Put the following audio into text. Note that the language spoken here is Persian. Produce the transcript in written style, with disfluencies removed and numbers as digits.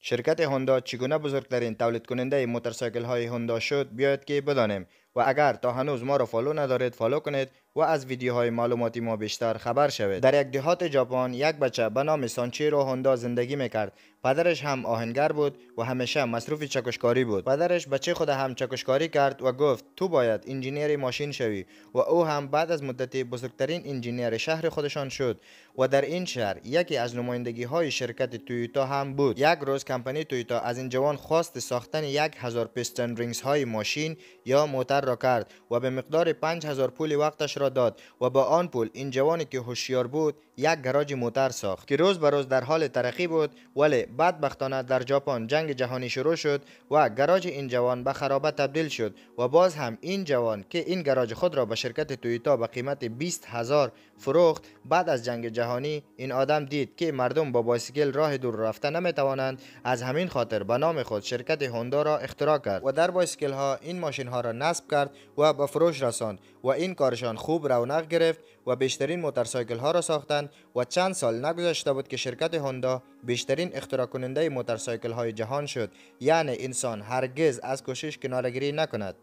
شرکت هوندا چگونه بزرگترین تولید کننده موتورسیکل های هوندا شد بیاید که بدانیم و اگر تا هنوز ما را فالو ندارید فالو کنید و از ویدیوهای معلوماتی ما بیشتر خبر شوید. در یک دهات ژاپن یک بچه به نام سانچیرو هوندا زندگی میکرد. پدرش هم آهنگر بود و همیشه مصروف چکشکاری بود. پدرش بچه خود هم چکشکاری کرد و گفت تو باید انجینیر ماشین شوی و او هم بعد از مدتی بزرگترین انجینیر شهر خودشان شد و در این شهر یکی از نمایندگی های شرکت تویوتا هم بود. یک روز کمپانی تویوتا از این جوان خواست ساختن 1000 پیستون رینگز های ماشین یا موتور را کرد و به مقدار 5000 پول وقتش را داد و با آن پول این جوانی که هوشیار بود یک گاراژ موتور ساخت که روز به روز در حال ترقی بود. ولی بدبختانه در ژاپن جنگ جهانی شروع شد و گاراژ این جوان به خرابه تبدیل شد و باز هم این جوان که این گاراژ خود را به شرکت تویوتا به قیمت 20000 فروخت. بعد از جنگ جهانی این آدم دید که مردم با بایسیکل راه دور رفته نمی توانند، از همین خاطر به نام خود شرکت هوندا را اختراع کرد و در بایسیکل ها این ماشین ها را نصب کرد و به فروش رساند و این کارشان خوب رونق گرفت و بیشترین موتورسیکل ها را ساختند و چند سال نگذشته بود که شرکت هوندا بیشترین اختراع کننده موتورسیکل های جهان شد. یعنی انسان هرگز از کوشش کناره‌گیری نکند.